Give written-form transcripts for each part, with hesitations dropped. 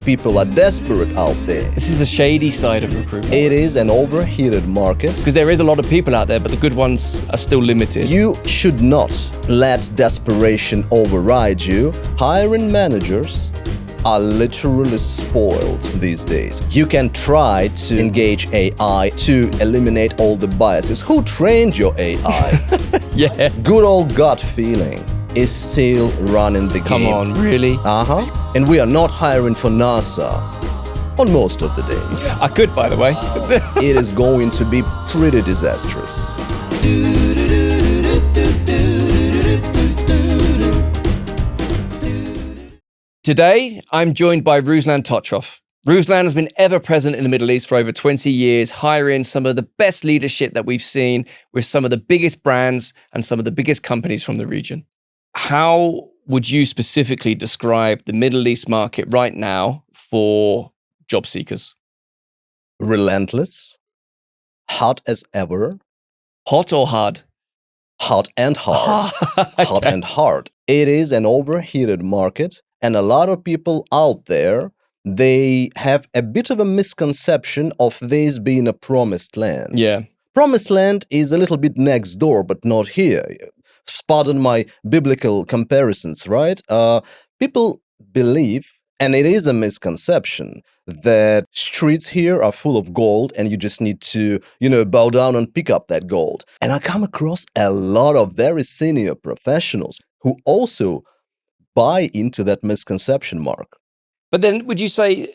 People are desperate out there. This is a shady side of recruitment. It is an overheated market. Because there is a lot of people out there, but the good ones are still limited. You should not let desperation override you. Hiring managers are literally spoiled these days. You can try to engage AI to eliminate all the biases. Who trained your AI? Yeah. Good old gut feeling is still running the game. Come on, really? And we are not hiring for NASA on most of the day. I could, by the way. It is going to be pretty disastrous. Today, I'm joined by Rooslán Totrov. Rooslán has been ever present in the Middle East for over 20 years, hiring some of the best leadership that we've seen with some of the biggest brands and some of the biggest companies from the region. How would you specifically describe the Middle East market right now for job seekers? Relentless, hot as ever. Hot or hard? Hot and hard. Hot and hard. It is an overheated market, and a lot of people out there, they have a bit of a misconception of this being a promised land. Yeah. Promised land is a little bit next door, but not here. Pardon my biblical comparisons, right? People believe, and it is a misconception, that streets here are full of gold and you just need to, bow down and pick up that gold. And I come across a lot of very senior professionals who also buy into that misconception, Mark. But then would you say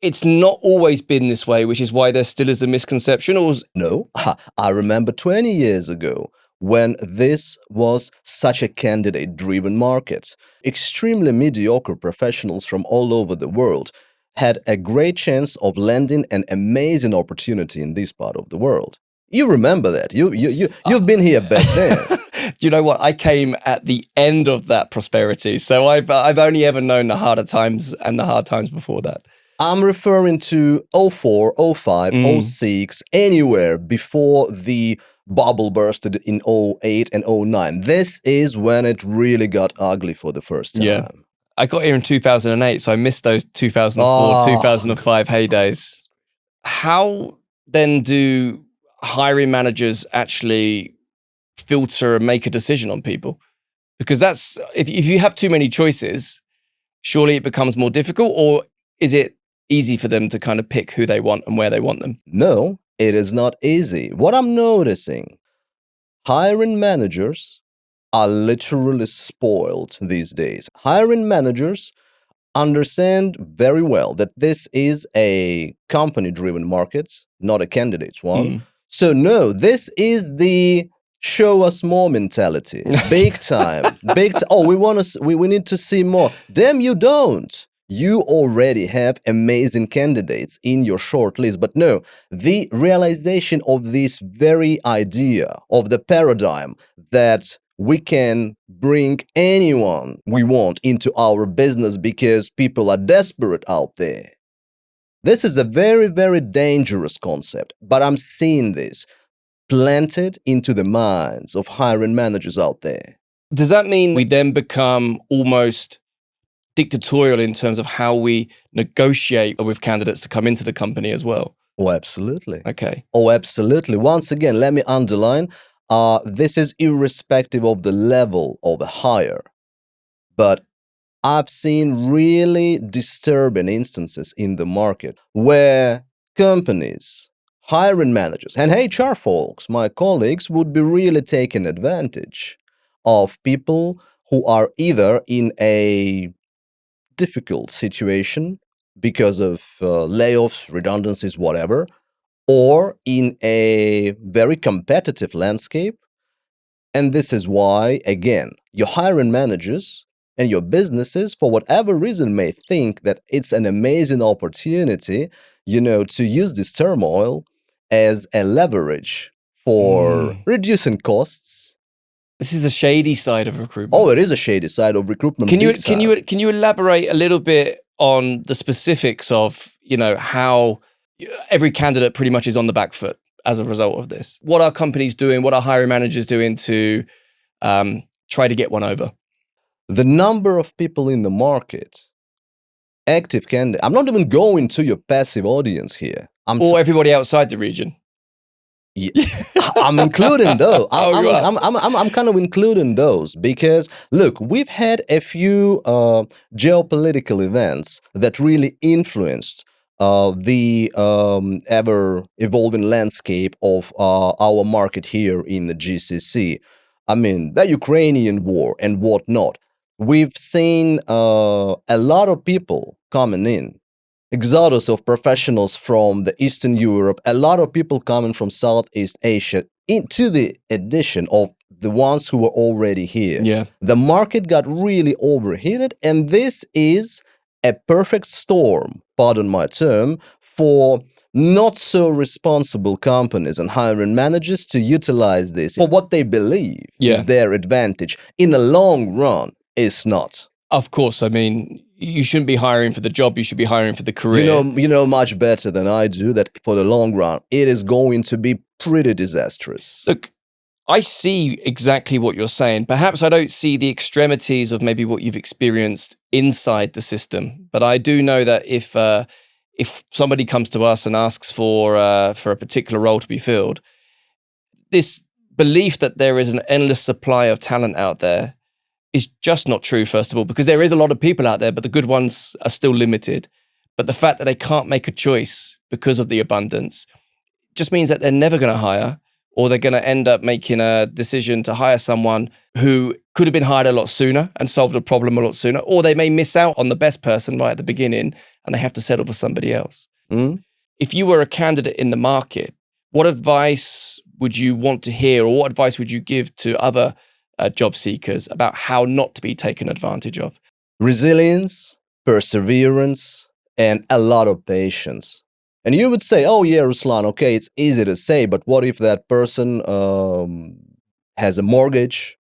it's not always been this way, which is why there still is a misconception? Or No, I remember 20 years ago when this was such a candidate-driven market. Extremely mediocre professionals from all over the world had a great chance of landing an amazing opportunity in this part of the world. You remember that. You've been here back then. Do you know what? I came at the end of that prosperity. So I've only ever known the harder times and the hard times before that. I'm referring to 04, 05, 06, anywhere before the bubble bursted in 08 and 09. This is when it really got ugly for the first time. Yeah. I got here in 2008, so I missed those 2004, 2005 heydays. How then do hiring managers actually filter and make a decision on people? Because that's, if you have too many choices, surely it becomes more difficult, or is it easy for them to kind of pick who they want and where they want them? No, it is not easy. What I'm noticing, hiring managers are literally spoiled these days. Hiring managers understand very well that this is a company-driven market, not a candidate's one. So no, this is the show us more mentality. Big time. Oh, we need to see more. Damn, you don't. You already have amazing candidates in your short list, but no, the realization of this very idea, of the paradigm that we can bring anyone we want into our business because people are desperate out there. This is a very, very dangerous concept, but I'm seeing this planted into the minds of hiring managers out there. Does that mean we then become almost dictatorial in terms of how we negotiate with candidates to come into the company as well? Oh, absolutely. Okay. Oh, absolutely. Once again, let me underline, this is irrespective of the level of the hire. But I've seen really disturbing instances in the market where companies, hiring managers, and HR folks, my colleagues, would be really taking advantage of people who are either in a difficult situation because of layoffs, redundancies, whatever, or in a very competitive landscape. And this is why, again, your hiring managers and your businesses, for whatever reason, may think that it's an amazing opportunity, to use this turmoil as a leverage for reducing costs. This is a shady side of recruitment. Oh, it is a shady side of recruitment. Can you elaborate a little bit on the specifics of, how every candidate pretty much is on the back foot as a result of this? What are companies doing? What are hiring managers doing to try to get one over? The number of people in the market active candidate. I'm not even going to your passive audience here. Or everybody outside the region. Yeah, I'm including those. Oh, you are. I'm kind of including those because look, we've had a few geopolitical events that really influenced the ever evolving landscape of our market here in the GCC. I mean, the Ukrainian war and whatnot. We've seen a lot of people coming in, exodus of professionals from the Eastern Europe, a lot of people coming from Southeast Asia, into the addition of the ones who were already here. Yeah. The market got really overheated, and this is a perfect storm, pardon my term, for not so responsible companies and hiring managers to utilize this for what they believe is their advantage. In the long run, it's not. Of course, I mean, you shouldn't be hiring for the job, you should be hiring for the career. You know much better than I do that for the long run, it is going to be pretty disastrous. Look, I see exactly what you're saying. Perhaps I don't see the extremities of maybe what you've experienced inside the system, but I do know that if somebody comes to us and asks for a particular role to be filled, this belief that there is an endless supply of talent out there is just not true, first of all, because there is a lot of people out there, but the good ones are still limited. But the fact that they can't make a choice because of the abundance just means that they're never going to hire, or they're going to end up making a decision to hire someone who could have been hired a lot sooner and solved the problem a lot sooner, or they may miss out on the best person right at the beginning and they have to settle for somebody else. Mm. If you were a candidate in the market, what advice would you want to hear, or what advice would you give to other job seekers about how not to be taken advantage of? Resilience, perseverance, and a lot of patience. And you would say, oh yeah, Rooslán, okay, it's easy to say, but what if that person has a mortgage,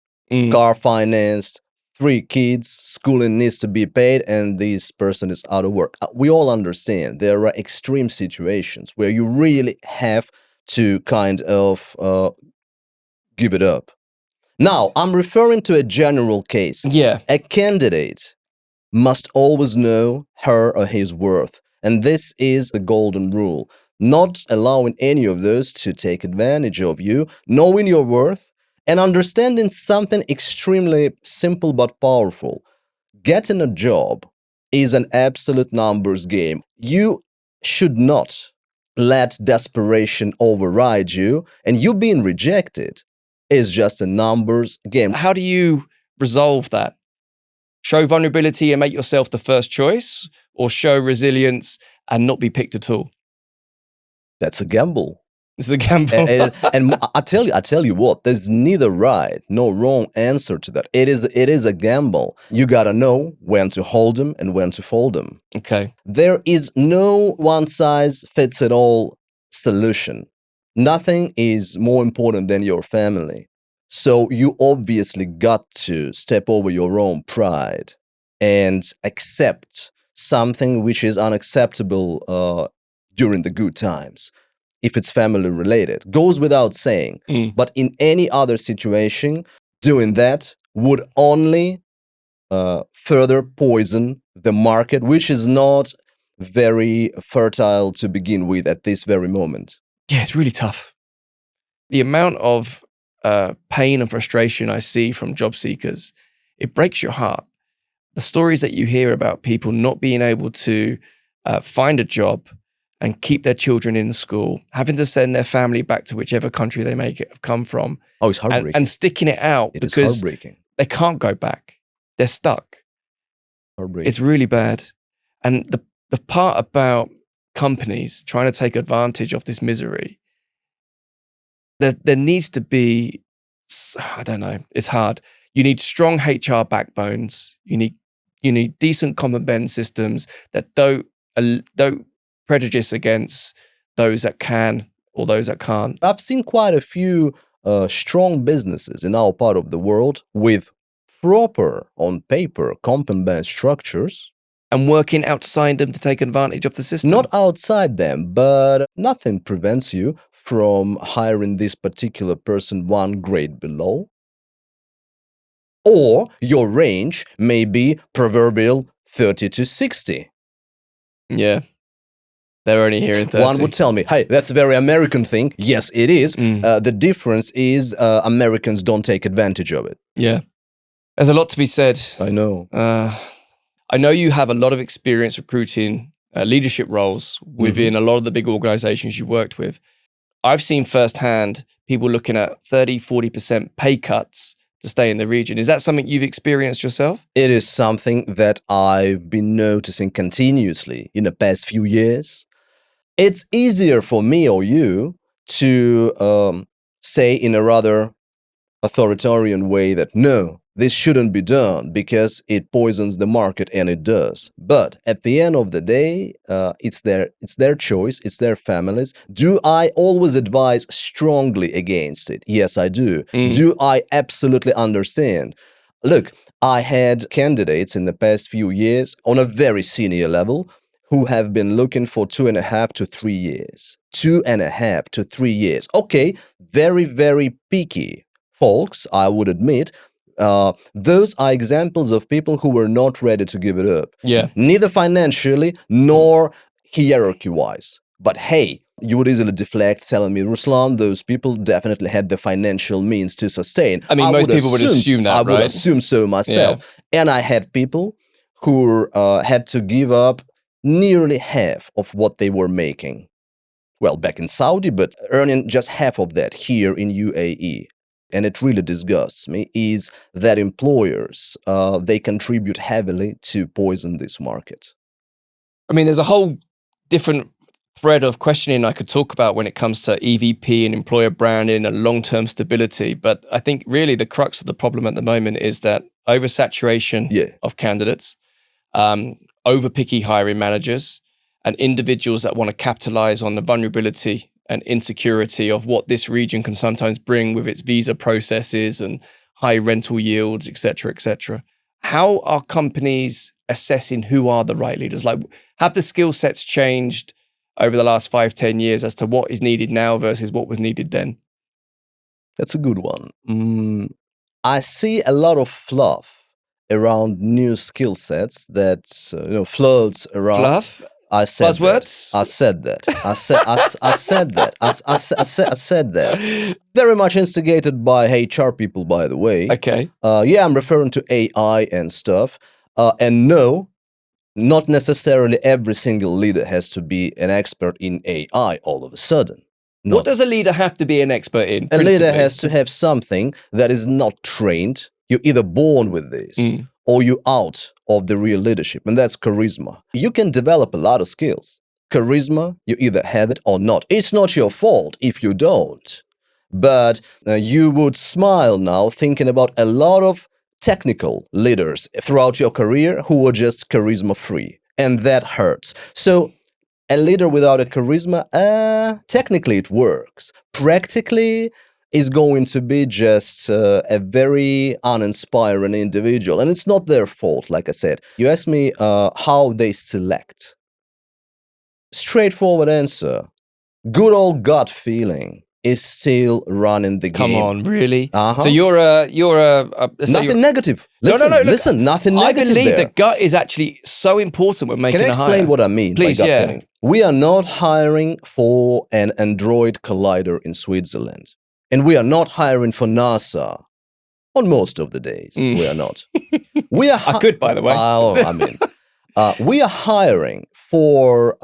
car financed, 3 kids, schooling needs to be paid, and this person is out of work? We all understand there are extreme situations where you really have to kind of give it up. Now, I'm referring to a general case. Yeah. A candidate must always know her or his worth. And this is the golden rule. Not allowing any of those to take advantage of you, knowing your worth, and understanding something extremely simple but powerful. Getting a job is an absolute numbers game. You should not let desperation override you, and you being rejected is just a numbers game. How do you resolve that? Show vulnerability and make yourself the first choice, or show resilience and not be picked at all? That's a gamble. It's a gamble. And I tell you what, there's neither right nor wrong answer to that. It is a gamble. You gotta know when to hold them and when to fold them. Okay. There is no one size fits it all solution. Nothing is more important than your family. So you obviously got to step over your own pride and accept something which is unacceptable during the good times. If it's family related, goes without saying. But in any other situation, doing that would only further poison the market, which is not very fertile to begin with at this very moment. Yeah, it's really tough. The amount of pain and frustration I see from job seekers, it breaks your heart. The stories that you hear about people not being able to find a job and keep their children in school, having to send their family back to whichever country they may have come from. Oh, it's heartbreaking. And sticking it out It is because heartbreaking. They can't go back. They're stuck. Heartbreaking. It's really bad. And the part about companies trying to take advantage of this misery, there needs to be, I don't know, it's hard. You need strong HR backbones. You need decent common sense systems that don't prejudice against those that can or those that can't. I've seen quite a few strong businesses in our part of the world with proper, on paper, compensation structures. And working outside them to take advantage of the system. Not outside them, but nothing prevents you from hiring this particular person one grade below. Or your range may be proverbial 30 to 60. Yeah. They're only here in 30. One would tell me, hey, that's a very American thing. Yes, it is. The difference is Americans don't take advantage of it. Yeah. There's a lot to be said. I know. I know you have a lot of experience recruiting leadership roles within a lot of the big organizations you worked with. I've seen firsthand people looking at 30, 40% pay cuts to stay in the region. Is that something you've experienced yourself? It is something that I've been noticing continuously in the past few years. It's easier for me or you to say in a rather authoritarian way that no, this shouldn't be done because it poisons the market, and it does. But at the end of the day, it's their choice, it's their families. Do I always advise strongly against it? Yes, I do. Do I absolutely understand? Look, I had candidates in the past few years on a very senior level who have been looking for 2.5 to 3 years. 2.5 to 3 years. Okay, very, very picky folks, I would admit. Those are examples of people who were not ready to give it up. Yeah. Neither financially nor hierarchy-wise. But hey, you would easily deflect telling me, Rooslán, those people definitely had the financial means to sustain. I mean, most people would assume that, I right? would assume so myself. Yeah. And I had people who had to give up nearly half of what they were making. Well, back in Saudi, but earning just half of that here in UAE. And it really disgusts me, is that employers, they contribute heavily to poison this market. I mean, there's a whole different thread of questioning I could talk about when it comes to EVP and employer branding and long-term stability. But I think really the crux of the problem at the moment is that oversaturation of candidates, over-picky hiring managers, and individuals that want to capitalize on the vulnerability and insecurity of what this region can sometimes bring with its visa processes and high rental yields, et cetera, et cetera. How are companies assessing who are the right leaders? Like, have the skill sets changed over the last 5-10 years as to what is needed now versus what was needed then? That's a good one. I see a lot of fluff around new skill sets that floats around. Fluff? I said buzzwords. That. I said that. I said that. I said that. Very much instigated by HR people, by the way. Okay. Yeah, I'm referring to AI and stuff. And no, not necessarily every single leader has to be an expert in AI all of a sudden. What does a leader have to be an expert in? A leader has to have something that is not trained. You're either born with this or you're out of the real leadership, and that's charisma. You can develop a lot of skills. Charisma, you either have it or not. It's not your fault if you don't. But you would smile now thinking about a lot of technical leaders throughout your career who were just charisma-free, and that hurts. So a leader without a charisma, technically it works. Practically, is going to be just a very uninspiring individual. And it's not their fault, like I said. You asked me how they select. Straightforward answer. Good old gut feeling is still running the game. Come on, really? So you're a nothing negative. Listen, no. Look, listen, nothing negative. I believe there. the gut is actually so important when making a hire. Can I explain what I mean? Please, by gut feeling? We are not hiring for an Android collider in Switzerland. And we are not hiring for NASA on most of the days. We are not. We are. I could, by the way. We are hiring for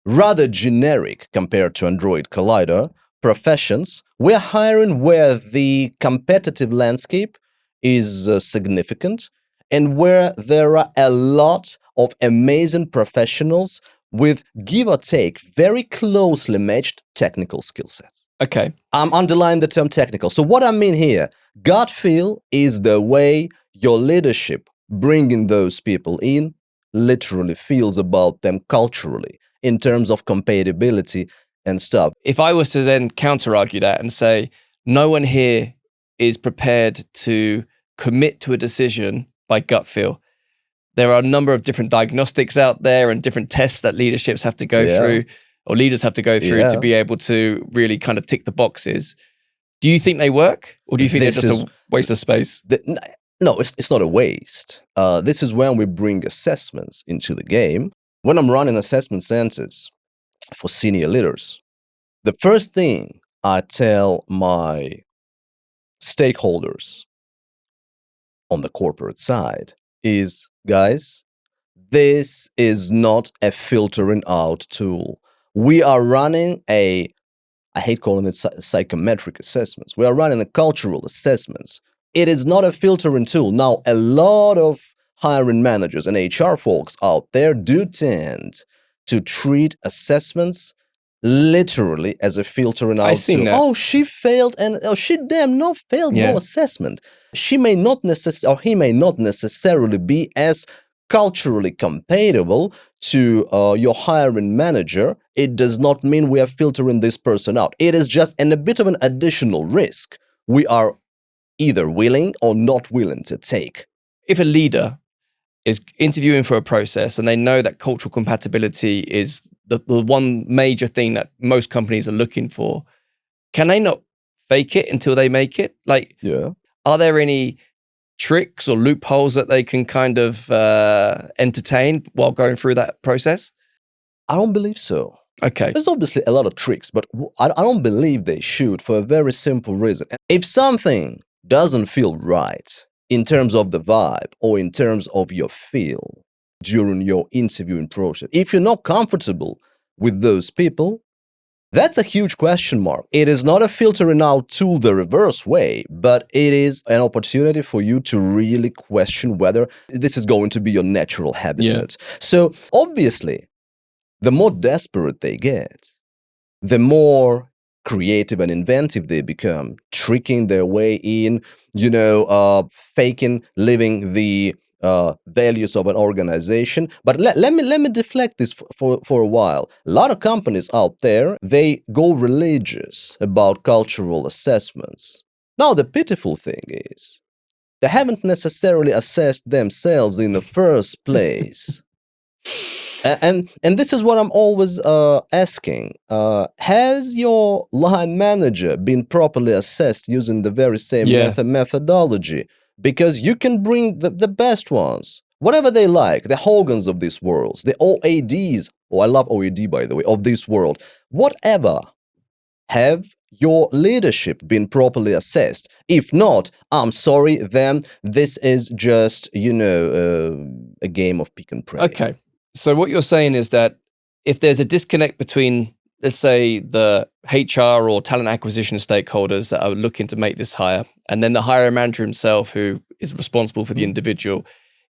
rather generic compared to Android collider professions. We are hiring where the competitive landscape is significant and where there are a lot of amazing professionals with, give or take, very closely matched technical skill sets. Okay. I'm underlining the term technical. So what I mean here, gut feel is the way your leadership, bringing those people in, literally feels about them culturally in terms of compatibility and stuff. If I was to then counter-argue that and say, no one here is prepared to commit to a decision by gut feel, there are a number of different diagnostics out there and different tests that leaderships have to go through, or leaders have to go through to be able to really kind of tick the boxes. Do you think they work? Or do you think they're just a waste of space? No, it's not a waste. This is when we bring assessments into the game. When I'm running assessment centers for senior leaders, the first thing I tell my stakeholders on the corporate side is, guys, this is not a filtering out tool. We are running I hate calling it psychometric assessments. We are running a cultural assessments. It is not a filtering tool. Now, a lot of hiring managers and HR folks out there do tend to treat assessments literally as a filtering out tool. that. Oh, she failed, and oh, she damn no failed no assessment. She may not necessarily, or he may not necessarily be as culturally compatible to your hiring manager. It does not mean we are filtering this person out. It is just a bit of an additional risk we are either willing or not willing to take. If a leader is interviewing for a process and they know that cultural compatibility is the one major thing that most companies are looking for, can they not fake it until they make it? Like, are there any tricks or loopholes that they can kind of entertain while going through that process? I don't believe so. Okay. There's obviously a lot of tricks, but I don't believe they should, for a very simple reason. If something doesn't feel right in terms of the vibe or in terms of your feel during your interviewing process, if you're not comfortable with those people, that's a huge question mark. It is not a filtering out tool the reverse way, but it is an opportunity for you to really question whether this is going to be your natural habitat. So obviously, the more desperate they get, the more creative and inventive they become, tricking their way in, faking, living the values of an organization. But let me deflect this for a while. A lot of companies out there, they go religious about cultural assessments. Now, the pitiful thing is, they haven't necessarily assessed themselves in the first place. And this is what I'm always asking. Has your line manager been properly assessed using the very same methodology? Because you can bring the best ones, whatever they like, the Hogans of this world, the OADs, I love OAD, by the way, of this world, whatever. Have your leadership been properly assessed? If not, I'm sorry, then this is just, a game of pick and pray. Okay. So what you're saying is that if there's a disconnect between, let's say, the HR or talent acquisition stakeholders that are looking to make this hire, and then the hiring manager himself who is responsible for the individual,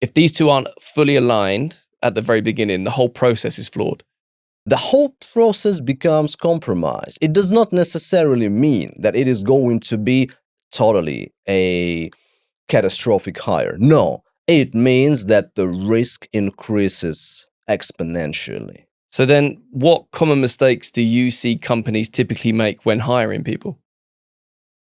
if these two aren't fully aligned at the very beginning, the whole process is flawed. The whole process becomes compromised. It does not necessarily mean that it is going to be totally a catastrophic hire. No. It means that the risk increases exponentially. So then what common mistakes do you see companies typically make when hiring people?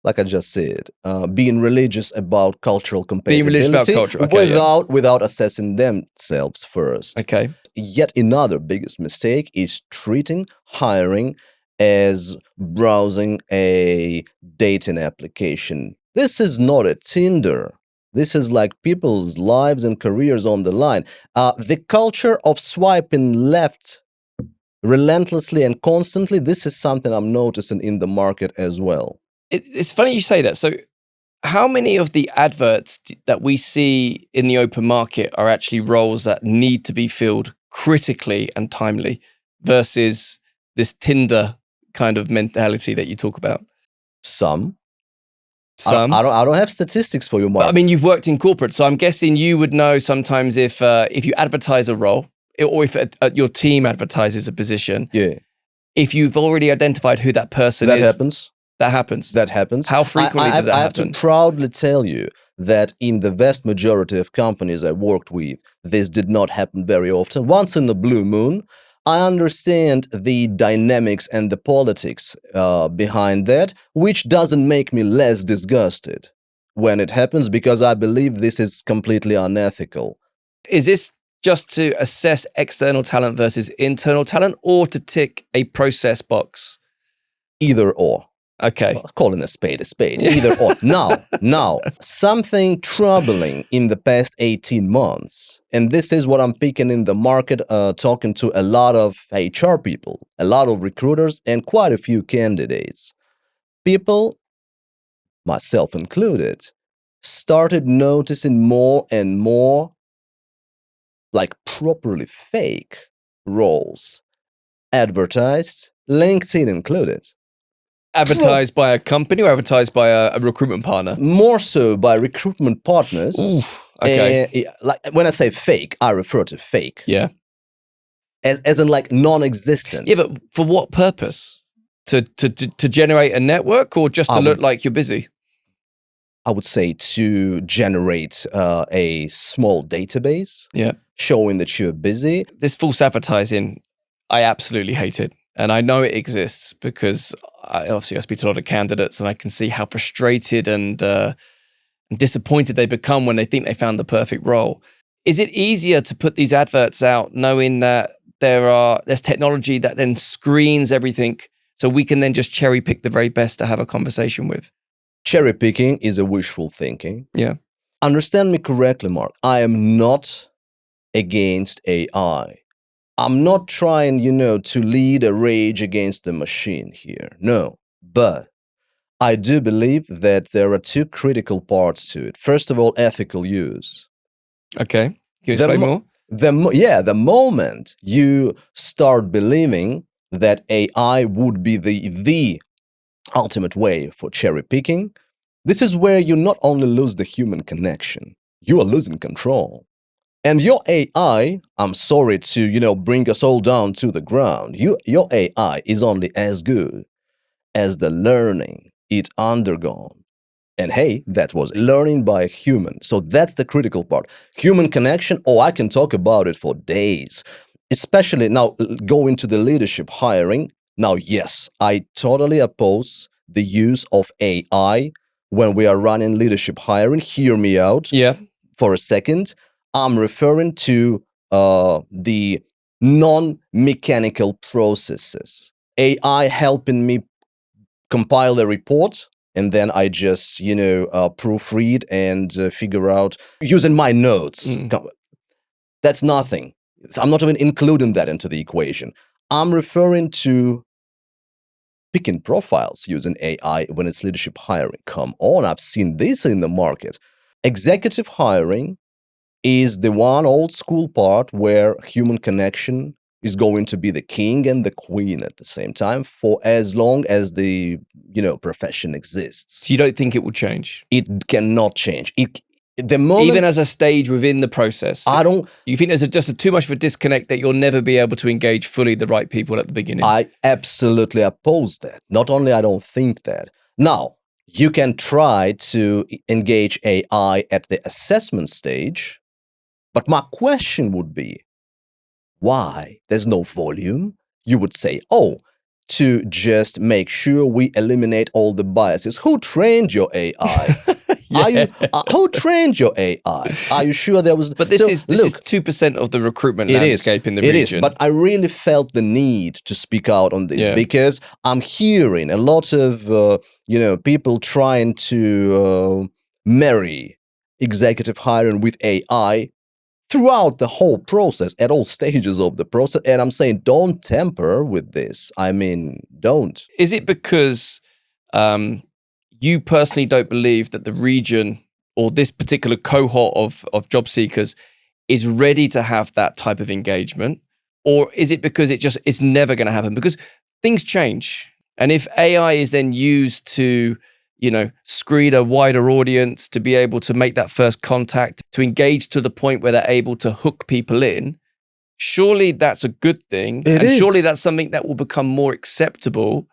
Like I just said, being religious about cultural compatibility. Being religious about culture, okay, without assessing themselves first. Okay. Yet another biggest mistake is treating hiring as browsing a dating application. This is not a Tinder. This is like people's lives and careers on the line. The culture of swiping left relentlessly and constantly, this is something I'm noticing in the market as well. It's funny you say that. So how many of the adverts that we see in the open market are actually roles that need to be filled critically and timely versus this Tinder kind of mentality that you talk about? Some. I don't have statistics for you, Mark. But, I mean, you've worked in corporate, so I'm guessing you would know sometimes if you advertise a role or if your team advertises a position. Yeah. If you've already identified who that person is. That happens. That happens. How frequently does that happen? I have to proudly tell you that in the vast majority of companies I worked with, this did not happen very often. Once in a blue moon. I understand the dynamics and the politics behind that, which doesn't make me less disgusted when it happens, because I believe this is completely unethical. Is this just to assess external talent versus internal talent, or to tick a process box? Either or. Okay. Calling a spade, either or. Now, something troubling in the past 18 months, and this is what I'm picking in the market, talking to a lot of HR people, a lot of recruiters, and quite a few candidates. People, myself included, started noticing more and more like properly fake roles advertised, LinkedIn included. Advertised by a company or advertised by a recruitment partner? More so by recruitment partners. Oof, okay. Like when I say fake, I refer to fake. Yeah. As in like non-existent. Yeah, but for what purpose? To generate a network or just to look like you're busy? I would say to generate a small database. Yeah. Showing that you're busy. This false advertising, I absolutely hate it. And I know it exists because I speak to a lot of candidates and I can see how frustrated and disappointed they become when they think they found the perfect role. Is it easier to put these adverts out knowing that there's technology that then screens everything so we can then just cherry pick the very best to have a conversation with? Cherry picking is a wishful thinking. Yeah. Understand me correctly, Mark. I am not against AI. I'm not trying, to lead a rage against the machine here. No. But I do believe that there are two critical parts to it. First of all, ethical use. Okay. Can you explain more? The moment you start believing that AI would be the ultimate way for cherry picking, this is where you not only lose the human connection, you are losing control. And your AI, I'm sorry to, bring us all down to the ground. Your AI is only as good as the learning it undergone. And hey, that was learning by a human. So that's the critical part. Human connection, I can talk about it for days. Especially now, going to the leadership hiring. Now, yes, I totally oppose the use of AI when we are running leadership hiring. Hear me out for a second. I'm referring to the non-mechanical processes. AI helping me compile a report, and then I just, proofread and figure out using my notes. That's nothing. I'm not even including that into the equation. I'm referring to picking profiles using AI when it's leadership hiring. Come on, I've seen this in the market. Executive hiring is the one old school part where human connection is going to be the king and the queen at the same time for as long as the profession exists. So you don't think it will change? It cannot change. Even as a stage within the process, you think there's just too much of a disconnect that you'll never be able to engage fully the right people at the beginning? I absolutely oppose that. Not only I don't think that. Now, you can try to engage AI at the assessment stage, but my question would be, why? There's no volume. You would say, to just make sure we eliminate all the biases. Who trained your AI? Who trained your AI? Are you sure there was? But this is 2% of the recruitment landscape in the region. It is, but I really felt the need to speak out on this because I'm hearing a lot of people trying to marry executive hiring with AI throughout the whole process, at all stages of the process. And I'm saying, don't tamper with this. I mean, don't. Is it because you personally don't believe that the region or this particular cohort of job seekers is ready to have that type of engagement? Or is it because it's never going to happen? Because things change. And if AI is then used to screen a wider audience, to be able to make that first contact, to engage to the point where they're able to hook people in, surely that's a good thing. Surely that's something that will become more acceptable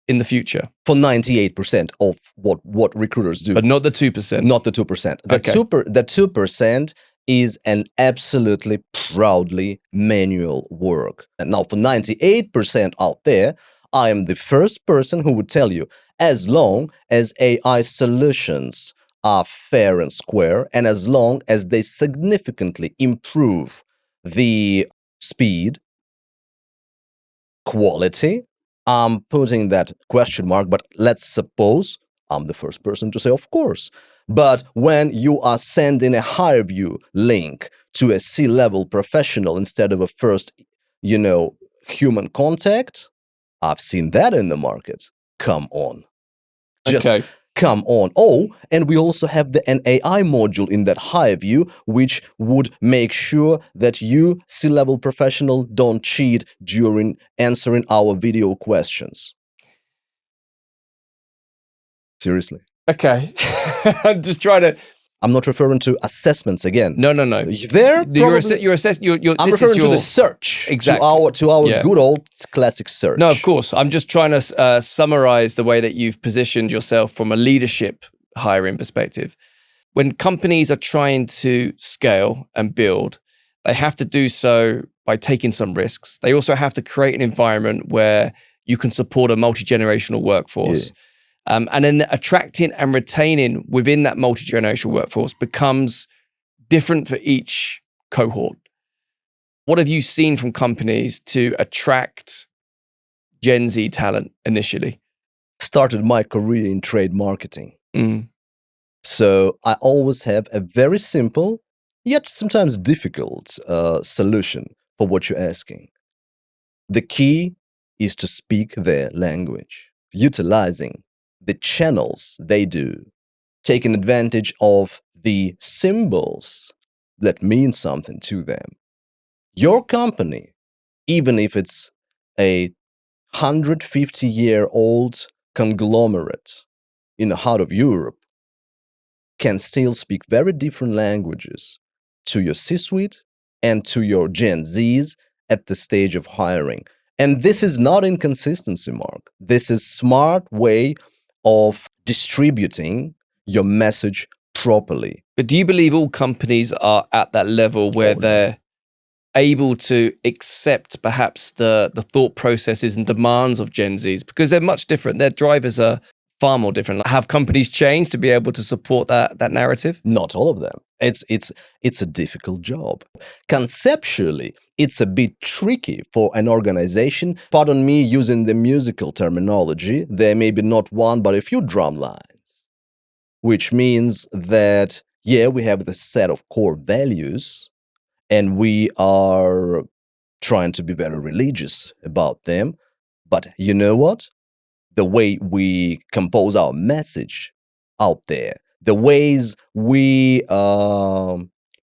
in the future. For 98% of what recruiters do. But not the 2%. Not the 2%. The 2% is an absolutely proudly manual work. And now for 98% out there, I am the first person who would tell you, as long as AI solutions are fair and square, and as long as they significantly improve the speed, quality, I'm putting that question mark, but let's suppose I'm the first person to say, of course. But when you are sending a higher view link to a C-level professional instead of a first, human contact, I've seen that in the market. Come on. Just Okay. come on. Oh, and we also have an AI module in that higher view, which would make sure that you, C-level professional, don't cheat during answering our video questions. Seriously. Okay. I'm just trying to. I'm not referring to assessments again. No. There, You're I'm referring to the search. Exactly. To our good old classic search. No, of course. I'm just trying to summarize the way that you've positioned yourself from a leadership hiring perspective. When companies are trying to scale and build, they have to do so by taking some risks. They also have to create an environment where you can support a multi-generational workforce. Yeah. And then attracting and retaining within that multi-generational workforce becomes different for each cohort. What have you seen from companies to attract Gen Z talent initially? Started my career in trade marketing. Mm. So I always have a very simple, yet sometimes difficult solution for what you're asking. The key is to speak their language, utilizing the channels they do, taking advantage of the symbols that mean something to them. Your company, even if it's a 150-year-old conglomerate in the heart of Europe, can still speak very different languages to your C-suite and to your Gen Zs at the stage of hiring. And this is not inconsistency, Mark. This is smart way of distributing your message properly. But do you believe all companies are at that level where they're able to accept perhaps the thought processes and demands of Gen Zs? Because they're much different. Their drivers are far more different. Have companies changed to be able to support that narrative? Not all of them. It's a difficult job. Conceptually, it's a bit tricky for an organization. Pardon me using the musical terminology. There may be not one, but a few drum lines, which means that, yeah, we have the set of core values and we are trying to be very religious about them. But you know what? The way we compose our message out there, the ways we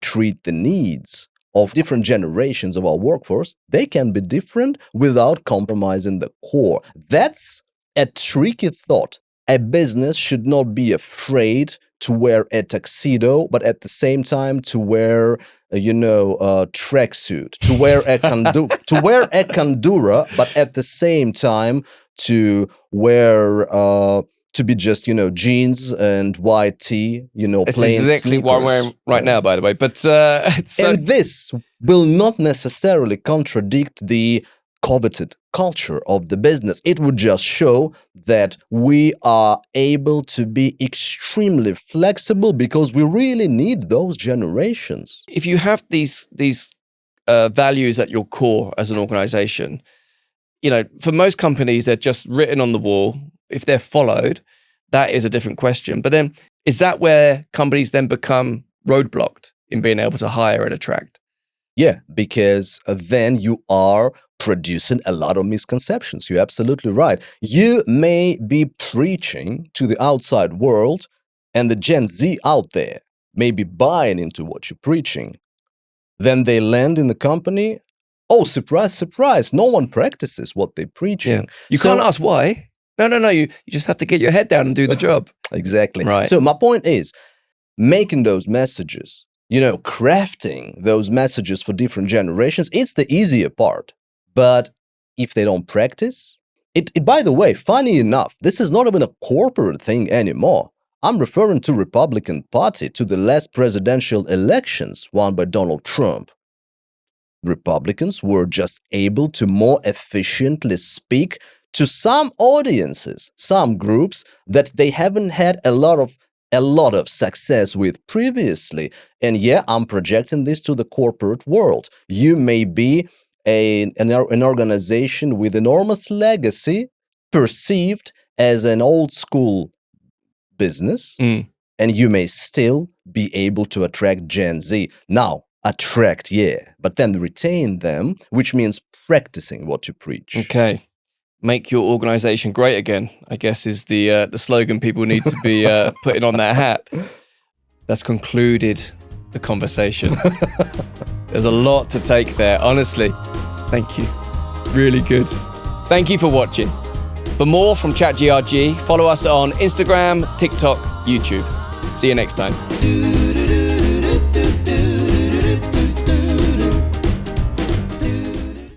treat the needs of different generations of our workforce, they can be different without compromising the core. That's a tricky thought. A business should not be afraid to wear a tuxedo, but at the same time to wear, a tracksuit, to wear a kandura, but at the same time to wear to be just jeans and white tee, It's plain exactly what I'm sneakers. wearing right now, by the way. But And this will not necessarily contradict the coveted culture of the business. It would just show that we are able to be extremely flexible because we really need those generations. if you have these values at your core as an organization, for most companies, they're just written on the wall. If they're followed, that is a different question. But then, is that where companies then become roadblocked in being able to hire and attract? Yeah, because then you are producing a lot of misconceptions. You're absolutely right. You may be preaching to the outside world, and the Gen Z out there may be buying into what you're preaching. Then they land in the company. Oh, surprise, surprise. No one practices what they're preaching. You can't ask why. No. You just have to get your head down and do the job. Exactly. Right. So my point is, making those messages, crafting those messages for different generations, it's the easier part. But if they don't practice, it by the way, funny enough, this is not even a corporate thing anymore. I'm referring to Republican Party, to the last presidential elections won by Donald Trump. Republicans were just able to more efficiently speak to some audiences, some groups that they haven't had a lot of success with previously. And yeah, I'm projecting this to the corporate world. You may be an organization with enormous legacy, perceived as an old school business, and you may still be able to attract Gen Z. Now, attract, yeah, but then retain them, which means practicing what you preach. Okay. Make your organization great again, I guess, is the slogan people need to be putting on their hat. That's concluded the conversation. There's a lot to take there, honestly. Thank you. Really good. Thank you for watching. For more from ChatGRG, follow us on Instagram, TikTok, YouTube. See you next time.